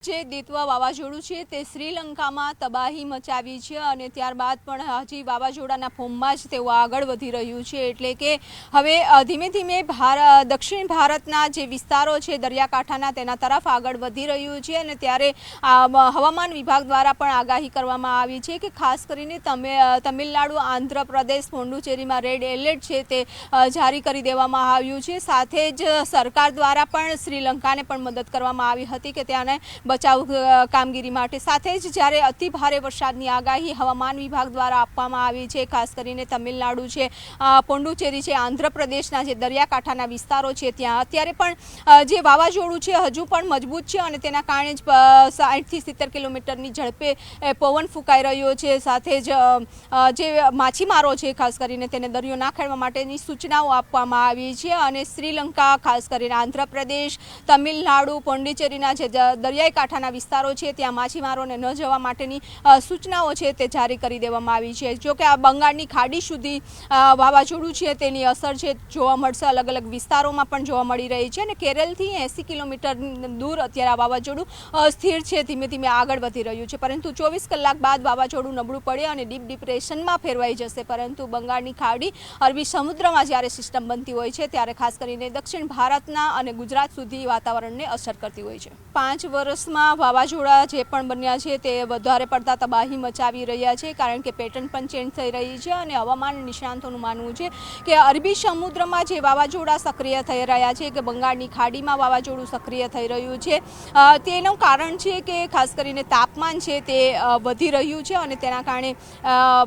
જે દિત્વા વાવાઝોડું છે તે શ્રીલંકામાં તબાહી મચાવી છે અને ત્યારબાદ પણ હજી વાવાઝોડાના ફોર્મમાં જ તેઓ આગળ વધી રહ્યું છે, એટલે કે હવે ધીમે ધીમે દક્ષિણ ભારતના જે વિસ્તારો છે દરિયાકાંઠાના તેના તરફ આગળ વધી રહ્યું છે અને ત્યારે હવામાન વિભાગ દ્વારા પણ આગાહી કરવામાં આવી છે કે ખાસ કરીને તમિલનાડુ, આંધ્રપ્રદેશ, પોંડુચેરીમાં રેડ એલર્ટ છે તે જારી કરી દેવામાં આવ્યું છે। સાથે જ સરકાર દ્વારા પણ શ્રીલંકાને પણ મદદ કરવામાં આવી હતી કે ત્યાંને બચાવ કામગીરી માટે। સાથે જ જ્યારે અતિ ભારે વરસાદની આગાહી હવામાન વિભાગ દ્વારા આપવામાં આવી છે, ખાસ કરીને તમિલનાડુ છે, પોંડુચેરી છે, આંધ્રપ્રદેશના જે દરિયાકાંઠાના વિસ્તારો છે ત્યાં અત્યારે પણ જે વાવાઝોડું છે હજુ પણ મજબૂત છે અને તેના કારણે જ 60થી 70 કિલોમીટરની ઝડપે પવન ફૂંકાઈ રહ્યો છે। સાથે જ જે માછીમારો છે ખાસ કરીને તેને દરિયો ના ખેડવા માટેની સૂચનાઓ આપવામાં આવી છે અને શ્રીલંકા, ખાસ કરીને આંધ્રપ્રદેશ, તમિલનાડુ, પોંડિચેરીના જે દરિયાઈ કાંઠાના વિસ્તારો છે ત્યાં માછીમારોને ન જવા માટેની સૂચનાઓ છે તે જારી કરી દેવામાં આવી છે। જો કે આ બંગાળની ખાડી સુધી વાવાઝોડું છે તેની અસર છે જોવા મળશે, અલગ અલગ વિસ્તારોમાં પણ જોવા મળી રહી છે અને કેરળથી 80 કિલોમીટર દૂર અત્યારે આ વાવાઝોડું સ્થિર છે, ધીમે ધીમે આગળ વધી રહ્યું છે। પરંતુ 24 કલાક બાદ વાવાઝોડું નબળું પડે અને ડીપ ડિપ્રેશનમાં ફેરવાઈ જશે। પરંતુ બંગાળની ખાડી, અરબી સમુદ્રમાં જ્યારે સિસ્ટમ બનતી હોય છે ત્યારે ખાસ કરીને દક્ષિણ ભારતના અને ગુજરાત સુધી વાતાવરણને અસર કરતી હોય છે। 5 વર્ષમાં વાવાઝોડા જે પણ બન્યા છે તે વધારે પડતા તબાહી મચાવી રહ્યા છે, કારણ કે પેટર્ન પણ ચેન્જ થઈ રહી છે અને હવામાન નિષ્ણાંતોનું માનવું છે કે અરબી સમુદ્રમાં જે વાવાઝોડા સક્રિય થઈ રહ્યા છે, કે બંગાળની ખાડીમાં વાવાઝોડું સક્રિય થઈ રહ્યું છે, તેનું કારણ છે કે ખાસ કરીને તાપમાન છે તે વધી રહ્યું છે અને તેના કારણે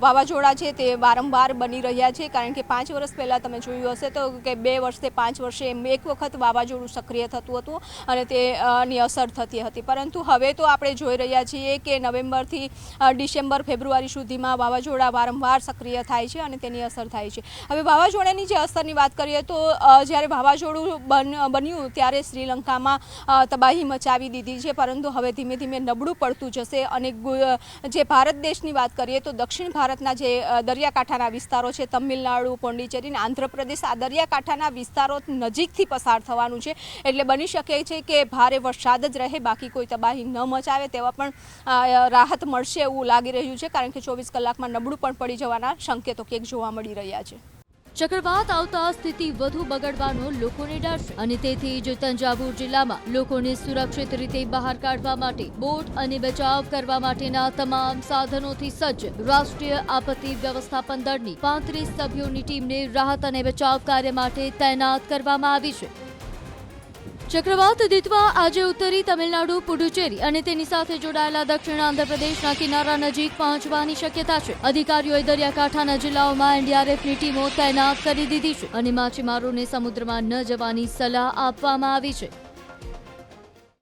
વાવાઝોડા છે તે વારંવાર બની રહ્યા છે। કારણ કે 5 વર્ષ પહેલાં તમે જોયું હશે તો કે 2 વર્ષે 5 વર્ષે એમ એક વખત વાવાઝોડું સક્રિય થતું હતું અને તેની અસર થતી હતી। પરંતુ હવે તો આપણે જોઈ રહ્યા છીએ કે નવેમ્બરથી ડિસેમ્બર, ફેબ્રુઆરી સુધીમાં વાવાઝોડા વારંવાર સક્રિય થાય છે અને તેની અસર થાય છે। હવે વાવાઝોડાની જે અસરની વાત કરીએ તો જ્યારે વાવાઝોડું બન્યું ત્યારે શ્રીલંકામાં તબાહી મચાવી દીધી છે, પરંતુ હવે ધીમે ધીમે નબળું પડતું જશે અને જે ભારત દેશની વાત કરીએ તો દક્ષિણ ભારતના જે દરિયાકાંઠાના વિસ્તારો છે, તમિલનાડુ, પોંડિચેરી અને આંધ્રપ્રદેશ, આ દરિયાકાંઠાના વિસ્તારો નજીકથી પસાર થવાનું છે, એટલે બની શકે છે કે ભારે વરસાદ જ રહે, બાકી કોઈ તબાહી ન મચાવે તેવા પણ રાહત મળશે એવું લાગી રહ્યું છે, કારણ કે 24 કલાકમાં નબળું પણ પડી જવાના સંકેતો ક્યાંક જોવા મળી રહ્યા છે। ચક્રવાત આવતા સ્થિતિ વધુ બગડવાનો લોકોને ડર છે અને તેથી જ તંજાવુર જિલ્લામાં લોકોને સુરક્ષિત રીતે બહાર કાઢવા માટે બોટ અને બચાવ કરવા માટેના તમામ સાધનોથી સજ્જ રાષ્ટ્રીય આપત્તિ વ્યવસ્થાપન દળની 35 સભ્યોની ટીમને રાહત અને બચાવ કાર્ય માટે તૈનાત કરવામાં આવી છે। ચક્રવાત દિત્વા આજે ઉત્તરી તમિલનાડુ, પુડુચેરી અને તેની સાથે જોડાયેલા દક્ષિણ આંધ્રપ્રદેશના કિનારા નજીક પહોંચવાની શક્યતા છે। અધિકારીઓએ દરિયાકાંઠાના જિલ્લાઓમાં એનડીઆરએફની ટીમો તૈનાત કરી દીધી છે અને માછીમારોને સમુદ્રમાં ન જવાની સલાહ આપવામાં આવી છે।